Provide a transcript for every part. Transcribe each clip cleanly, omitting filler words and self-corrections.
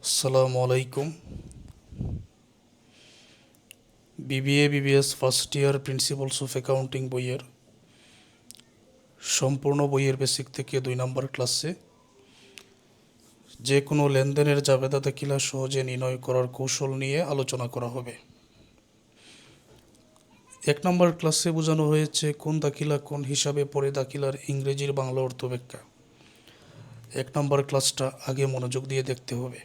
আসসালামু আলাইকুম। BBA BBS first year principles of accounting বইয়ের সম্পূর্ণ বইয়ের বেসিক থেকে 2 নম্বর ক্লাসে যে কোনো লেনদেনের জাবেদা দাখিলা সহজে নির্ণয় করার কৌশল নিয়ে আলোচনা করা হবে। 1 নম্বর ক্লাসে বোঝানো হয়েছে কোন দাখিলা কোন হিসাবে পড়ে দাখিলার ইংরেজির বাংলা অর্থ ব্যাখ্যা। 1 নম্বর ক্লাসটা আগে মনোযোগ দিয়ে দেখতে হবে।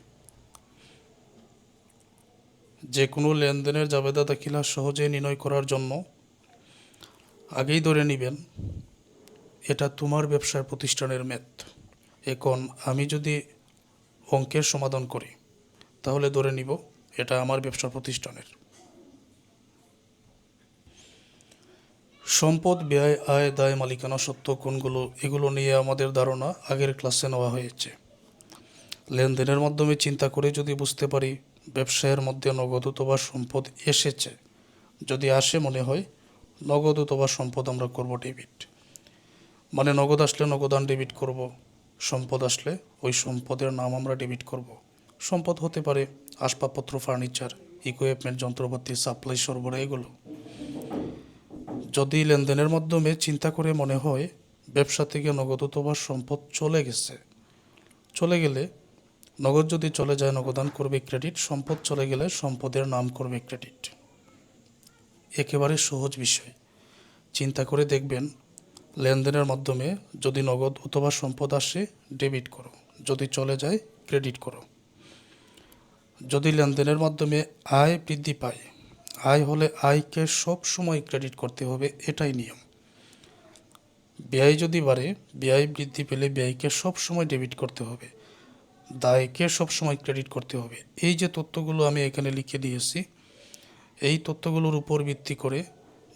যে কোনো লেনদেনের জাবেদা দাখিলা সহজে নির্ণয় করার জন্য আগেই ধরে নেবেন এটা তোমার ব্যবসার প্রতিষ্ঠানের ম্যাথ। এখন আমি যদি অঙ্কের সমাধান করি তাহলে ধরে নিব এটা আমার ব্যবসা প্রতিষ্ঠানের। সম্পদ, ব্যয়, আয়, দায়, মালিকানা সত্ত্ব কোনগুলো, এগুলো নিয়ে আমাদের ধারণা আগের ক্লাসে নেওয়া হয়েছে। লেনদেনের মাধ্যমে চিন্তা করে যদি বুঝতে পারি ব্যবসায়ের মধ্যে নগদ অথবা সম্পদ এসেছে, যদি আসে মনে হয় নগদ অথবা সম্পদ আমরা করব ডেবিট, মানে নগদ আসলে নগদান ডেবিট করব, সম্পদ আসলে ওই সম্পদের নাম আমরা ডেবিট করব। সম্পদ হতে পারে আসবাবপত্র, ফার্নিচার, ইকুইপমেন্ট, যন্ত্রপাতি, সাপ্লাই, সরবরাহ, এগুলো। যদি লেনদেনের মাধ্যমে চিন্তা করে মনে হয় ব্যবসা থেকে নগদ অথবা সম্পদ চলে গেলে নগদ যদি চলে যায় নগদান করবে ক্রেডিট, সম্পদ চলে গেলে সম্পদের নাম করবে ক্রেডিট। একেবারে সহজ বিষয়। চিন্তা করে দেখবেন লেনদেনের মাধ্যমে যদি নগদ অথবা সম্পদ আসে ডেবিট করো, যদি চলে যায় ক্রেডিট করো। যদি লেনদেনের মাধ্যমে আয় বৃদ্ধি পায়, আয় হলে আয়কে সব সময় ক্রেডিট করতে হবে, এটাই নিয়ম। ব্যয় যদি বাড়ে, ব্যয় বৃদ্ধি পেলে ব্যয়কে সব সময় ডেবিট করতে হবে, দায়কে সব সময় ক্রেডিট করতে হবে। এই যে তথ্যগুলো আমি এখানে লিখে দিয়েছি, এই তথ্যগুলোর উপর ভিত্তি করে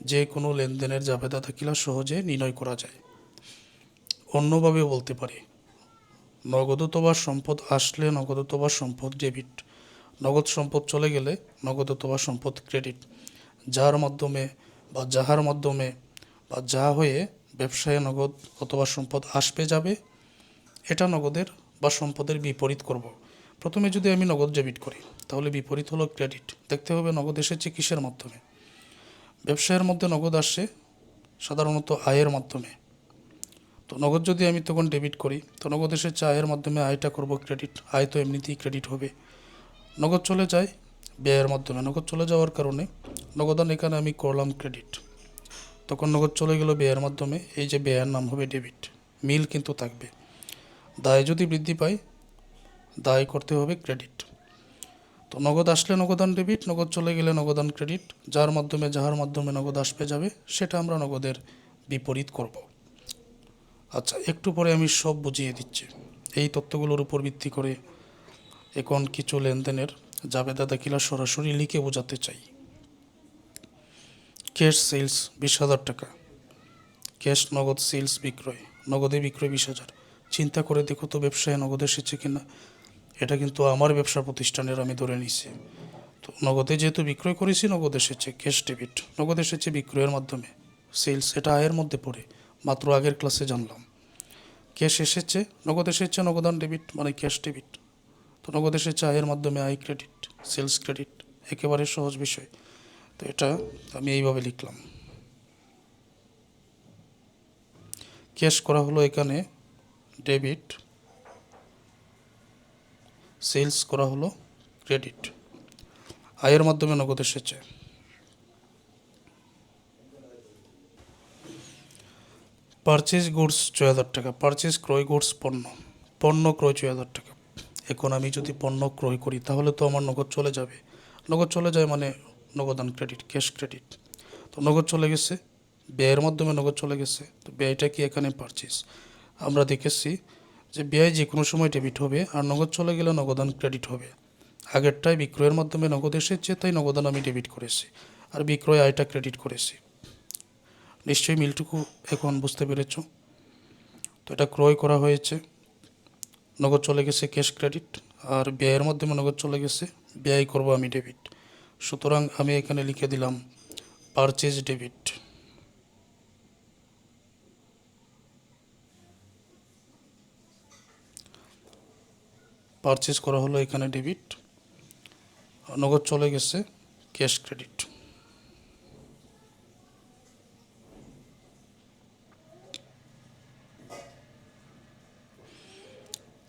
যে কোনো লেনদেনের জাবেদা দাখিলা সহজে নির্ণয় করা যায়। অন্যভাবে বলতে পারি, নগদ অথবা সম্পদ আসলে নগদ অথবা সম্পদ ডেবিট, নগদ সম্পদ চলে গেলে নগদ অথবা সম্পদ ক্রেডিট। যার মাধ্যমে বা যাহার মাধ্যমে বা যা হয়ে ব্যবসায় নগদ অথবা সম্পদ আসবে যাবে, এটা নগদের বা সম্পদের বিপরীত করব। প্রথমে যদি আমি নগদ ডেবিট করি তাহলে বিপরীত হলো ক্রেডিট। দেখতে হবে নগদ এসেছে কিসের মাধ্যমে। ব্যবসায়ের মধ্যে নগদ আসে সাধারণত আয়ের মাধ্যমে। তো নগদ যদি আমি তখন ডেবিট করি তো নগদ এসেছে আয়ের মাধ্যমে, আয়টা করব ক্রেডিট, আয় তো এমনিতেই ক্রেডিট হবে। নগদ চলে যায় ব্যয়ের মাধ্যমে, নগদ চলে যাওয়ার কারণে নগদান এখানে আমি করলাম ক্রেডিট, তখন নগদ চলে গেল ব্যয়ের মাধ্যমে, এই যে ব্যয়ের নাম হবে ডেবিট। মিল কিন্তু থাকবে। দায় যদি বৃদ্ধি পায় দায় করতে হবে ক্রেডিট। তো নগদ আসলে নগদান ডেবিট, নগদ চলে গেলে নগদান ক্রেডিট। যার মাধ্যমে যাহার মাধ্যমে নগদ আসবে যাবে, সেটা আমরা নগদের বিপরীত করব। আচ্ছা, একটু পরে আমি সব বুঝিয়ে দিচ্ছি। এই তথ্যগুলোর উপর ভিত্তি করে এখন কিছু লেনদেনের জাবেদা দাখিলা সরাসরি লিখে বোঝাতে চাই। ক্যাশ সেলস 20,000 টাকা, ক্যাশ নগদ সেলস বিক্রয়, নগদে বিক্রয় 20,000। চিন্তা করে দেখো তো ব্যবসায় নগদ এসেছে কিনা। এটা কিন্তু আমার ব্যবসা প্রতিষ্ঠানের আমি ধরে নিছি। তো নগদে যেহেতু বিক্রয় করেছি নগদ এসেছে, ক্যাশ ডেবিট। নগদ এসেছে বিক্রয়ের মাধ্যমে, সেলস, এটা আয়ের মধ্যে পড়ে, মাত্র আগের ক্লাসে জানলাম। ক্যাশ এসেছে, নগদ এসেছে, নগদান ডেবিট মানে ক্যাশ ডেবিট। তো নগদ এসেছে আয়ের মাধ্যমে, আয় ক্রেডিট, সেলস ক্রেডিট। একেবারে সহজ বিষয়। তো এটা আমি এইভাবে লিখলাম। ক্যাশ করা হলো এখানে ডেবিট, সেলস করা হলো ক্রেডিট, আয়ের মাধ্যমে নগদ এসেছে। পারচেজ গুডস 6,000 টাকা, পারচেজ ক্রয়, গুডস পণ্য, পণ্য ক্রয় 6,000 টাকা। এখন আমি যদি পণ্য ক্রয় করি তাহলে তো আমার নগদ চলে যাবে, নগদ চলে যায় মানে নগদান ক্রেডিট, ক্যাশ ক্রেডিট। তো নগদ চলে গেছে, ব্যয়ের মাধ্যমে নগদ চলে গেছে, তো ব্যয়টা কি এখানে পারচেজ। আমরা দেখেছি যে ব্যয় যে কোনো সময় ডেবিট হবে আর নগদ চলে গেলে নগদান ক্রেডিট হবে। আগেরটায় বিক্রয়ের মাধ্যমে নগদ এসেছে তাই নগদান আমি ডেবিট করেছি, আর বিক্রয় আয়টা ক্রেডিট করেছি। নিশ্চয়ই মিলটুকু এখন বুঝতে পেরেছ। তো এটা ক্রয় করা হয়েছে, নগদ চলে গেছে ক্যাশ ক্রেডিট, আর ব্যয়ের মাধ্যমে নগদ চলে গেছে, ব্যয় করব আমি ডেবিট। সুতরাং আমি এখানে লিখে দিলাম পারচেজ ডেবিট। পারচেজ করা হলো এখানে ডেবিট, নগদ চলে গেছে ক্যাশ ক্রেডিট।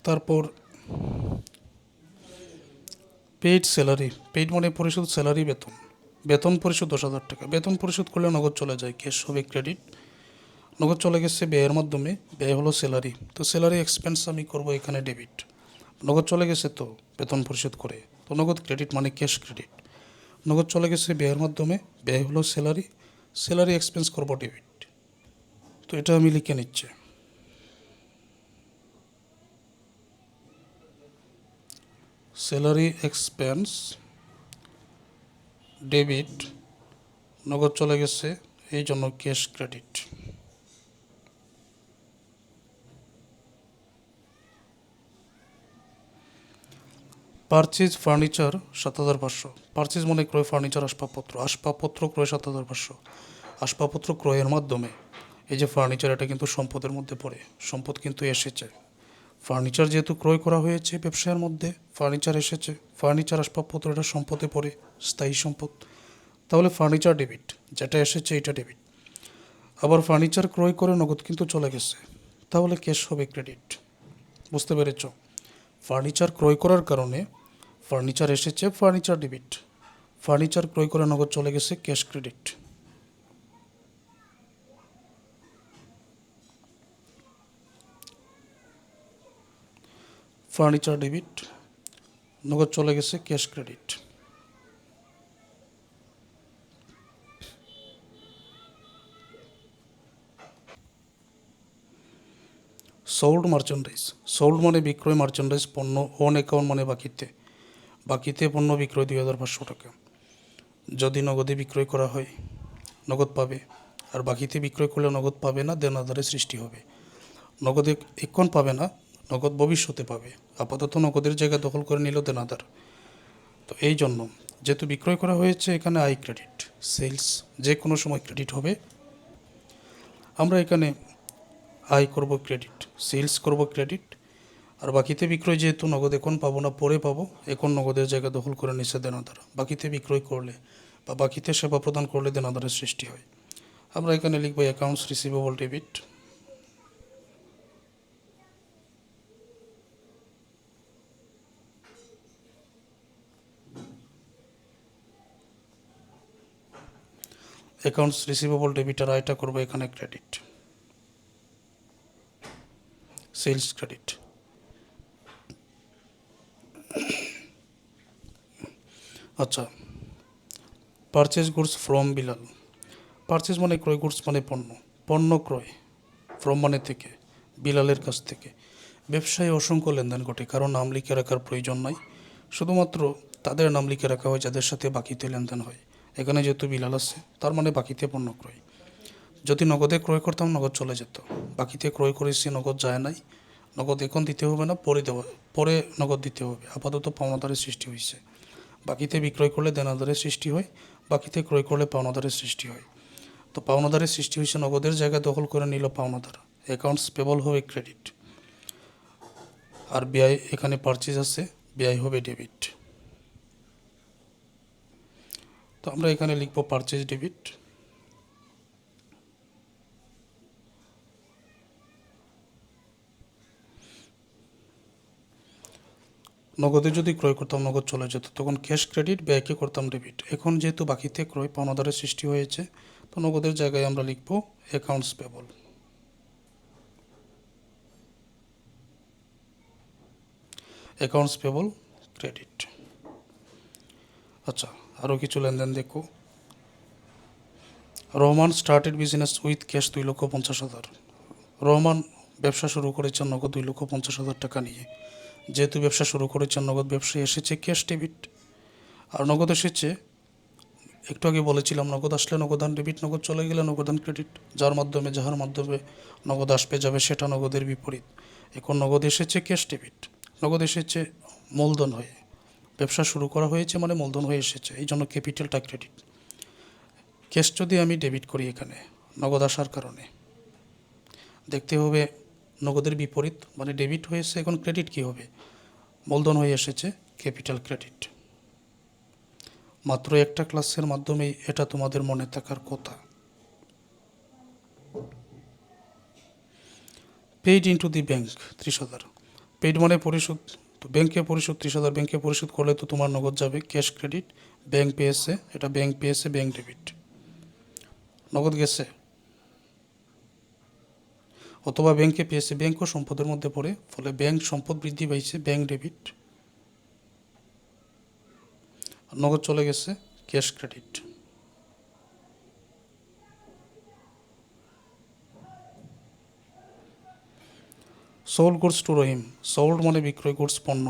তারপর পেইড স্যালারি, পেইড মানে পরিশোধ, স্যালারি বেতন, বেতন পরিশোধ 10,000 টাকা, বেতন পরিশোধ করলে নগদ চলে যায়, ক্যাশ হবে ক্রেডিট। নগদ চলে গেছে ব্যয়ের মাধ্যমে, ব্যয় হলো স্যালারি, তো স্যালারি এক্সপেন্স আমি করব এখানে ডেবিট। নগদ চলে গেছে তো বেতন পরিশোধ করে, তো নগদ ক্রেডিট মানে ক্যাশ ক্রেডিট। নগদ চলে গেছে ব্যয়ের মাধ্যমে, ব্যয় হলো স্যালারি, স্যালারি এক্সপেন্স করব ডেবিট। তো এটা আমি লিখে নিচ্ছি। স্যালারি এক্সপেন্স ডেবিট, নগদ চলে গেছে এই জন্য cash credit. Purchase furniture 7,500, purchase মানে ক্রয়, ফার্নিচার আসবাবপত্র, আসবাবপত্র ক্রয় 7,500। আসবাবপত্র ক্রয়ের মাধ্যমে এই যে ফার্নিচার, এটা কিন্তু সম্পদের মধ্যে পড়ে, সম্পদ কিন্তু এসেছে। ফার্নিচার যেহেতু ক্রয় করা হয়েছে ব্যবসায়ের মধ্যে, ফার্নিচার এসেছে, ফার্নিচার আসবাবপত্র এটা সম্পদে পড়ে, স্থায়ী সম্পদ, তাহলে ফার্নিচার ডেবিট, যেটা এসেছে এটা ডেবিট। আবার ফার্নিচার ক্রয় করে নগদ কিন্তু চলে গেছে, তাহলে ক্যাশ হবে ক্রেডিট। বুঝতে পেরেছ? ফার্নিচার ক্রয় করার কারণে ফার্নিচার এসেছে, ফার্নিচার ডেবিট, ফার্নিচার ক্রয় করে নগদ চলে গেছে, ক্যাশ ক্রেডিট। ফার্নিচার ডেবিট, নগদ চলে গেছে, cash credit. Sold merchandise, sold মানে বিক্রয়, মার্চেন্ডাইজ পণ্য, অন অ্যাকাউন্ট মানে বাকিতে, বাকিতে পণ্য বিক্রয় 2,500 টাকা। যদি নগদে বিক্রয় করা হয় নগদ পাবে, আর বাকিতে বিক্রয় করলে নগদ পাবে না, দেনাদারের সৃষ্টি হবে। নগদে এখন পাবে না, নগদ ভবিষ্যতে পাবে, আপাতত নগদের জায়গা দখল করে নিল দেনাদার। তো এই জন্য যেহেতু বিক্রয় করা হয়েছে এখানে আই ক্রেডিট, সেলস যে কোনো সময় ক্রেডিট হবে। আমরা এখানে আই করব ক্রেডিট, সেলস করব ক্রেডিট, আর বাকিতে বিক্রয় যেহেতু নগদ এখন পাবো না, পরে পাবো, এখন নগদের জায়গা দখল করে নিচ্ছে দেনাদার। বাকিতে বিক্রয় করলে বা বাকিতে সেবা প্রদান করলে দেনাদারের সৃষ্টি হয়। আমরা এখানে লিখব accounts receivable debit. Accounts receivable debit, আর আয়টা করবো এখানে ক্রেডিট, সেলস ক্রেডিট। আচ্ছা, purchase goods from Bilal, purchase মানে ক্রয়, গুডস মানে পণ্য, পণ্য ক্রয়, ফ্রম মানে থেকে, বিলালের কাছ থেকে। ব্যবসায় অসংখ্য লেনদেন ঘটে, কারণ নাম লিখে রাখার প্রয়োজন নাই, শুধুমাত্র তাদের নাম লিখে রাখা হয় যাদের সাথে বাকিতে লেনদেন হয়। এখানে যেহেতু বিলাল আছে তার মানে বাকিতে পণ্য ক্রয়। যদি নগদে ক্রয় করতাম নগদ চলে যেত, বাকিতে ক্রয় করেছি নগদ যায় নাই, নগদ এখন দিতে হবে না, পরে নগদ দিতে হবে, আপাতত পাওনাদারের সৃষ্টি হয়েছে। বাকিতে বিক্রয় করলে দেনাদারের সৃষ্টি হয়, বাকিতে ক্রয় করলে পাওনাদারের সৃষ্টি হয়। তো পাওনাদারের সৃষ্টি হয়েছে, নগদের জায়গা দখল করে নিল পাওনাদার, অ্যাকাউন্টস পেবল হবে ক্রেডিট। আর ব্যয়, এখানে পারচেজ আছে, ব্যয় হবে ডেবিট। তো আমরা এখানে লিখব পারচেজ ডেবিট। নগদে যদি ক্রয় করতাম নগদ চলে যেত, তখন ক্যাশ ক্রেডিট, ব্যয়কে করতাম ডেবিট। এখন যেহেতু বাকিতে ক্রয়, পাওনাদারের সৃষ্টি হয়েছে, তো নগদের জায়গায় আমরা লিখব accounts payable. Accounts payable credit. আচ্ছা, আরও কিছু লেনদেন দেখো। Rahman started business with cash 2,50,000। Rahman ব্যবসা শুরু করেছেন নগদ 2,50,000 টাকা নিয়ে। যেহেতু ব্যবসা শুরু করেছেন নগদ, ব্যবসায় এসেছে ক্যাশ ডেবিট, আর নগদ এসেছে, একটু আগে বলেছিলাম নগদ আসলে নগদান ডেবিট, নগদ চলে গেলে নগদান ক্রেডিট। যার মাধ্যমে নগদ আসবে যাবে সেটা নগদের বিপরীত। এখন নগদ এসেছে ক্যাশ ডেবিট, নগদ এসেছে মূলধন হয়ে, ব্যবসা শুরু করা হয়েছে মানে মূলধন হয়ে এসেছে, এই জন্য ক্যাপিটালটা ক্রেডিট। ক্যাশ যদি আমি ডেবিট করি এখানে নগদ আসার কারণে, দেখতে হবে নগদের বিপরীত, মানে ডেবিট হয়েছে, এখন ক্রেডিট কী হবে, মূলধন হয়ে এসেছে ক্যাপিটাল ক্রেডিট। মাত্র একটা ক্লাসের মাধ্যমেই এটা তোমাদের মনে থাকার কথা। Paid into the bank 30,000। Paid মানে পরিশোধ, তো ব্যাংকে পরিশোধ 30,000, ব্যাংকে পরিশোধ করলে তো তোমার নগদ যাবে ক্যাশ ক্রেডিট, ব্যাংক পেয়েছে, এটা ব্যাংক পেয়েছে, ব্যাংক ডেবিট, নগদ গেছে। অথবা ব্যাংকে পেয়েছে, ব্যাংকও সম্পদের মধ্যে পড়ে, ফলে ব্যাংক সম্পদ বৃদ্ধি পাইছে, ব্যাংক ডেবিট, নগদ চলে গেছে cash credit. Sold goods to Rahim. Sold মানে বিক্রয়, গুডস পণ্য,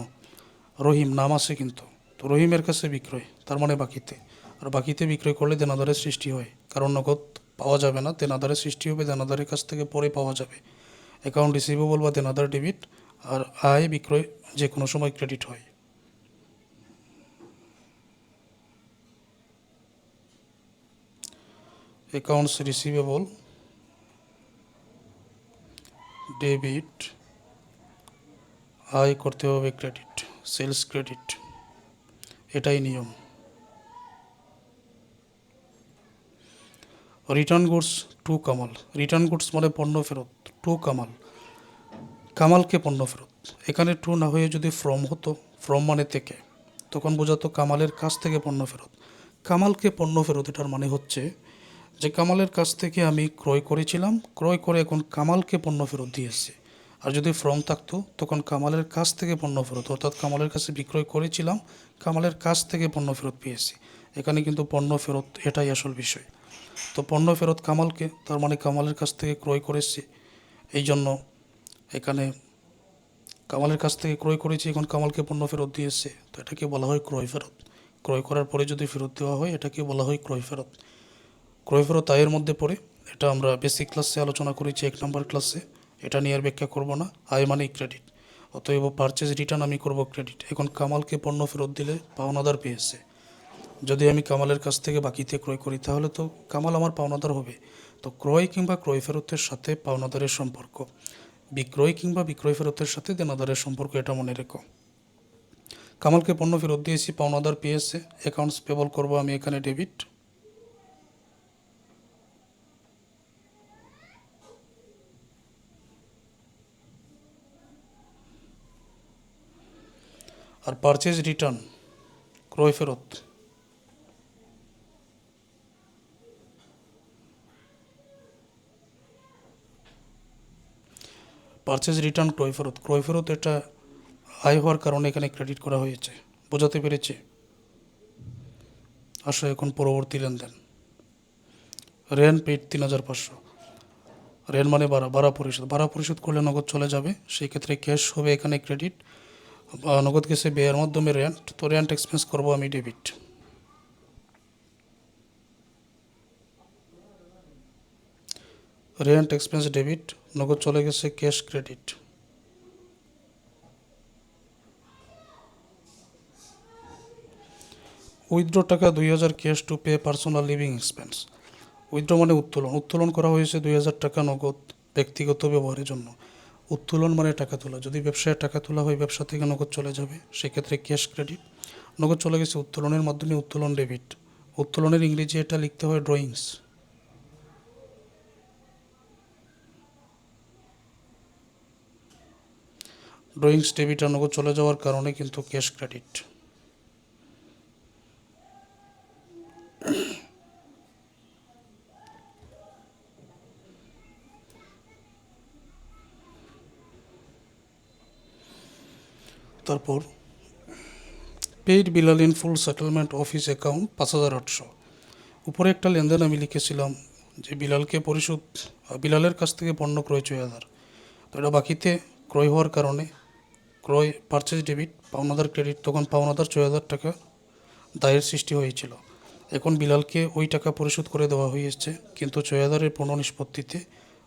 রহিম নাম আছে কিন্তু, তো রহিমের কাছে বিক্রয়, তার মানে বাকিতে। আর বাকিতে বিক্রয় করলে দেনাদারের সৃষ্টি হয়, কারণ নগদ পাওয়া যাবে না, দেনাদারের সৃষ্টি হবে, দেনাদারের কাছ থেকে পরে পাওয়া যাবে। অ্যাকাউন্ট রিসিভেবল বা দেনাদার ডেবিট, আর আয় বিক্রয় যে কোনো সময় ক্রেডিট হয়। অ্যাকাউন্টস রিসিভেবল ডেবিট, আয় করতে হবে ক্রেডিট, সেলস ক্রেডিট, এটাই নিয়ম। Return goods to Kamal. Return goods মানে পণ্য ফেরত, টু কামাল, কামালকে পণ্য ফেরত। এখানে টু না হয়ে যদি ফ্রম হতো, ফ্রম মানে থেকে, তখন বোঝাতো কামালের কাছ থেকে পণ্য ফেরত। কামালকে পণ্য ফেরত, এটার মানে হচ্ছে যে কামালের কাছ থেকে আমি ক্রয় করেছিলাম, ক্রয় করে এখন কামালকে পণ্য ফেরত দিয়েছি। আর যদি ফ্রম থাকতো তখন কামালের কাছ থেকে পণ্য ফেরত, অর্থাৎ কামালের কাছে বিক্রয় করেছিলাম, কামালের কাছ থেকে পণ্য ফেরত পেয়েছি। এখানে কিন্তু পণ্য ফেরত এটাই আসল বিষয়। তো পণ্য ফেরত কামালকে, তার মানে কামালের কাছ থেকে ক্রয় করেছি, এই জন্য এখানে কামালের কাছ থেকে ক্রয় করেছি, এখন কামালকে পণ্য ফেরত দিয়েছে, তো এটাকে বলা হয় ক্রয় ফেরত। ক্রয় করার পরে যদি ফেরত দেওয়া হয় এটাকে বলা হয় ক্রয় ফেরত। ক্রয় ফেরত আয়ের মধ্যে পড়ে, এটা আমরা বেসিক ক্লাসে আলোচনা করেছি 1 নম্বর ক্লাসে, এটা নিয়ে আর ব্যাখ্যা করব না। আয় মানেই ক্রেডিট, অতএব পারচেজ রিটার্ন আমি করব ক্রেডিট। এখন কামালকে পণ্য ফেরত দিলে পাওনাদার পেয়েছে। যদি আমি কামালের কাছ থেকে বাকিতে ক্রয় করি তাহলে তো কামাল আমার পাওনাদার হবে। তো ক্রয় কিংবা ক্রয় ফেরতের সাথে পাওনাদারের সম্পর্ক, বিক্রয় কিংবা বিক্রয় ফেরতের সাথে দেনাদারের সম্পর্ক, এটা মনে রেখো। কামালকে পণ্য ফেরত দিয়েছি, পাওনাদার পেয়েছে, অ্যাকাউন্টস পেবল করব আমি এখানে ডেবিট। আর পারচেজ রিটার্ন ক্রয় ফেরত, পারচেজ রিটার্ন ক্রয় ফেরত, ক্রয় ফেরত এটা আয় হওয়ার কারণে এখানে ক্রেডিট করা হয়েছে। বোঝাতে পেরেছি? আসো এখন পরবর্তী লেনদেন। Rent paid 3,500। রেন্ট মানে ভাড়া, ভাড়া পরিশোধ, ভাড়া পরিশোধ করলে নগদ চলে যাবে, সেই ক্ষেত্রে ক্যাশ হবে এখানে ক্রেডিট। নগদ গেছে ব্যয়ের মাধ্যমে রেন্ট, তো রেন্ট এক্সপেন্স করবো আমি ডেবিট। রেন্ট এক্সপেন্স ডেবিট, নগদ চলে গেছে ক্যাশ ক্রেডিট। উইথড্র টাকা 2,000 cash to pay personal living expense. Withdraw মানে উত্তোলন, উত্তোলন করা হয়েছে 2,000 টাকা নগদ ব্যক্তিগত ব্যবহারের জন্য। উত্তোলন মানে টাকা তোলা, যদি ব্যবসায় টাকা তোলা হয় ব্যবসা থেকে নগদ চলে যাবে, সেক্ষেত্রে ক্যাশ ক্রেডিট। নগদ চলে গেছে উত্তোলনের মাধ্যমে, উত্তোলন ডেবিট। উত্তোলনের ইংরেজি এটা লিখতে হয় ড্রয়িংস। ড্রয়িংস ডেবিট আর নগদ চলে যাওয়ার কারণে কিন্তু ক্যাশ ক্রেডিট। তারপর paid Bilal in full settlement office account 5,800। উপরে একটা লেনদেন আমি লিখেছিলাম যে বিলালকে পরিশোধ, বিলালের কাছ থেকে পণ্য ক্রয় 6,000, তো এটা বাকিতে ক্রয় হওয়ার কারণে ক্রয় পারচেজ ডেবিট, পাওনাদার ক্রেডিট, তখন পাওনাদার 6,000 টাকা দায়ের সৃষ্টি হয়েছিল। এখন বিলালকে ওই টাকা পরিশোধ করে দেওয়া হয়েছে, কিন্তু 6,000-এর পণ্য নিষ্পত্তিতে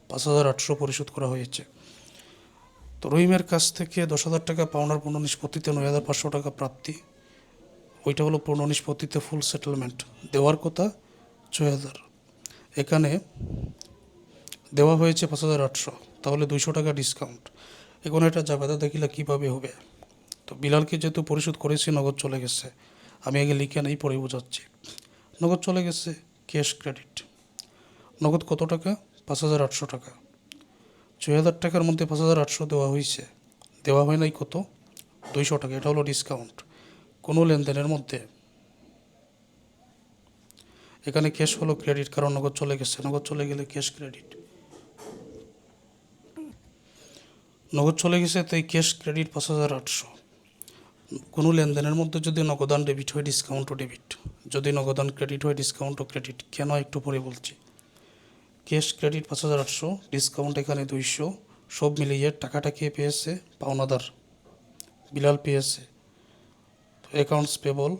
5,800 পরিশোধ করা হয়েছে। তো রহিমের কাছ থেকে 10,000 টাকা পাওনার পণ্য নিষ্পত্তিতে 9,500 টাকা প্রাপ্তি, ওইটা হলো পণ্য নিষ্পত্তিতে ফুল সেটেলমেন্ট। দেওয়ার কথা 6,000, এখানে দেওয়া হয়েছে 5,800, তাহলে 200 টাকা ডিসকাউন্ট। এখন এটা জাবেদা দেখিলে কীভাবে হবে? তো বিলালকে যেহেতু পরিশোধ করেছি, নগদ চলে গেছে। আমি আগে লিখে নেই, পরে বোঝাচ্ছি। নগদ চলে গেছে, ক্যাশ ক্রেডিট। নগদ কত টাকা? 5,800 টাকা। 6,000 টাকার মধ্যে 5,800 দেওয়া হয়েছে, দেওয়া হয় নাই কত? 200 টাকা। এটা হলো ডিসকাউন্ট। কোনো লেনদেনের মধ্যে এখানে ক্যাশ হলো ক্রেডিট, কারণ নগদ চলে গেছে। নগদ চলে গেলে ক্যাশ ক্রেডিট। নগদ চলে গেছে, তাই ক্যাশ ক্রেডিট 5,800। কোনো লেনদেনের মধ্যে যদি নগদান ডেবিট হয়, ডিসকাউন্টও ডেবিট। যদি নগদান ক্রেডিট হয়, ডিসকাউন্টও ক্রেডিট। কেন একটু পরে বলছি। ক্যাশ ক্রেডিট 5,800, ডিসকাউন্ট এখানে 200। সব মিলিয়ে টাকাটা কে পেয়েছে? পাওনাদার, বিলাল পেয়েছে। তো অ্যাকাউন্টস পেবল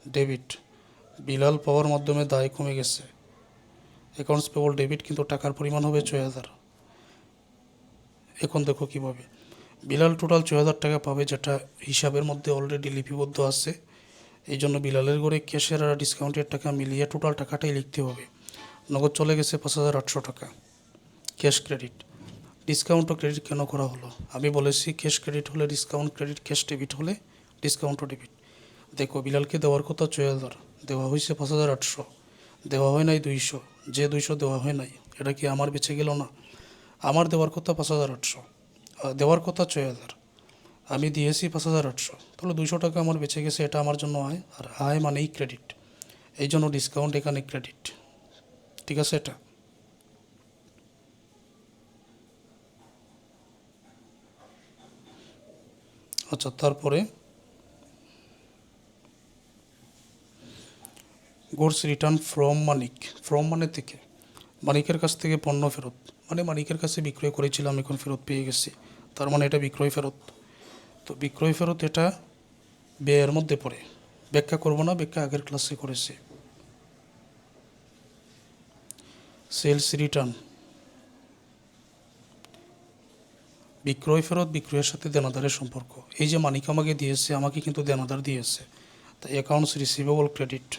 ডেবিট। বিলাল পাওয়ার মাধ্যমে দায় কমে গেছে। অ্যাকাউন্টস পেবল ডেবিট, কিন্তু টাকার পরিমাণ হবে 6,000। এখন দেখো কীভাবে। বিলাল টোটাল 6,000 টাকা পাবে, যেটা হিসাবের মধ্যে অলরেডি লিপিবদ্ধ আছে। এই জন্য বিলালের ঘরে ক্যাশের আর ডিসকাউন্টের টাকা মিলিয়ে টোটাল টাকাটাই লিখতে হবে। নগদ চলে গেছে 5,800 টাকা, ক্যাশ ক্রেডিট। ডিসকাউন্ট ও ক্রেডিট কেন করা হলো? আমি বলেছি ক্যাশ ক্রেডিট হলে ডিসকাউন্ট ক্রেডিট, ক্যাশ ডেবিট হলে ডিসকাউন্ট ও ডেবিট। দেখো, বিলালকে দেওয়ার কথা 6,000, দেওয়া হয়েছে 5,800, দেওয়া হয় নাই 200। যে 200 দেওয়া হয় নাই, এটা কি আমার বেঁচে গেল না? আমার দেওয়ার কথা 5,800, দেওয়ার কথা 6,000, আমি দিয়েছি 5,800, তাহলে 200 টাকা আমার বেঁচে গেছে। এটা আমার জন্য আয়, আর আয় মানেই ক্রেডিট। এই জন্য ডিসকাউন্ট এখানে ক্রেডিট। ঠিক আছে? এটা আচ্ছা। তারপরে goods return from Manik. From মানে থেকে, মানিকের কাছ থেকে পণ্য ফেরত, মানে মানিকের কাছে বিক্রয় করেছিলাম, এখন ফেরত পেয়ে গেছি, তার মানে এটা বিক্রয় ফেরত। তো বিক্রয় ফেরত এটা ব্যয়ের মধ্যে পড়ে। ব্যাখ্যা করব না, ব্যাখ্যা আগের ক্লাসে করেছি। সেলস রিটার্ন, বিক্রয় ফেরত, বিক্রয়ের সাথে দেনাদারের সম্পর্ক। এই যে মানিক আমাকে দিয়েছে, আমাকে কিন্তু দেনাদার দিয়েছে, তাই অ্যাকাউন্টস রিসিভেবল ক্রেডিট।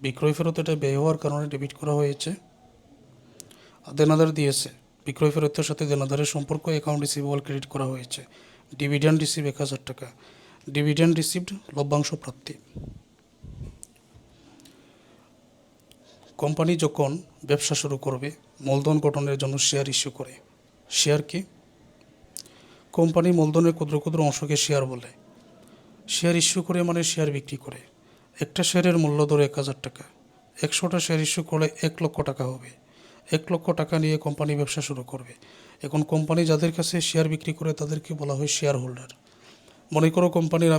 বিক্রয় ফেরত এটা ব্যয় হওয়ার কারণে ডেবিট করা হয়েছে। দেনাদার দিয়েছে, বিক্রয় ফেরতের সাথে দেনাদারের সম্পর্ক, অ্যাকাউন্ট রিসিভেবল ক্রেডিট করা হয়েছে। ডিভিডেন্ড রিসিভ 1,000 টাকা। ডিভিডেন্ড রিসিভড, লভ্যাংশ প্রাপ্তি। কোম্পানি যখন ব্যবসা শুরু করবে, মূলধন গঠনের জন্য শেয়ার ইস্যু করে। শেয়ার কি? কোম্পানি মূলধনের ক্ষুদ্র ক্ষুদ্র অংশকে শেয়ার বলে। শেয়ার ইস্যু করে মানে শেয়ার বিক্রি করে। একটা শেয়ারের মূল্য ধরে 1,000 টাকা। 100টা শেয়ার ইস্যু করলে 1,00,000 টাকা হবে। 1,00,000 টাকা নিয়ে কোম্পানি ব্যবসা শুরু করবে। এখন কোম্পানি যাদের কাছে শেয়ার বিক্রি করে তাদেরকে বলা হয় শেয়ার হোল্ডার। মনে করো কোম্পানির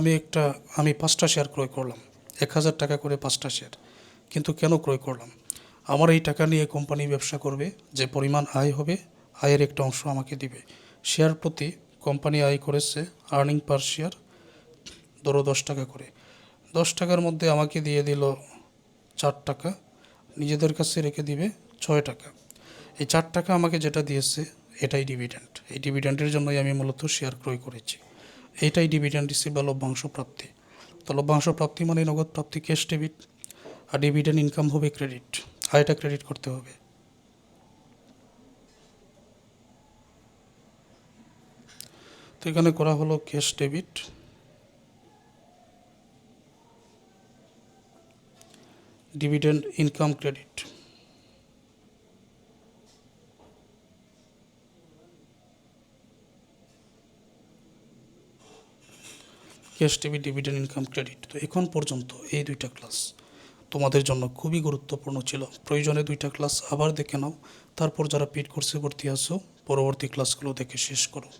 আমি 5টা শেয়ার ক্রয় করলাম, 1,000 টাকা করে 5টা শেয়ার। কিন্তু কেন ক্রয় করলাম? আমার এই টাকা নিয়ে কোম্পানি ব্যবসা করবে, যে পরিমাণ আয় হবে, আয়ের একটা অংশ আমাকে দিবে। শেয়ার প্রতি কোম্পানি আয় করেছে, আর্নিং পার শেয়ার ধরো 10 টাকা করে। 10 টাকার মধ্যে আমাকে দিয়ে দিল 4 টাকা, নিজেদের কাছে রেখে দিবে 6 টাকা। এই 4 টাকা আমাকে যেটা দিয়েছে, এটাই ডিভিডেন্ড। এই ডিভিডেন্ডের জন্যই আমি মূলত শেয়ার ক্রয় করেছি। এইটাই ডিভিডেন্ড রিসিভ বা লভ্যাংশ প্রাপ্তি। তো লভ্যাংশ প্রাপ্তি মানে নগদ প্রাপ্তি, ক্যাশ ডেবিট। আর ডিভিডেন্ড ইনকাম হবে ক্রেডিট, আয়টা ক্রেডিট করতে হবে। তো এখানে করা হলো cash debit, dividend income credit. Cash debit, dividend income credit. তো এখন পর্যন্ত এই 2টা ক্লাস তোমাদের জন্য খুবই গুরুত্বপূর্ণ ছিল। প্রয়োজনে 2টা ক্লাস আবার দেখে নাও। তারপর যারা পেইড কোর্সে ভর্তি আছো, পরবর্তী ক্লাসগুলো দেখে শেষ করো।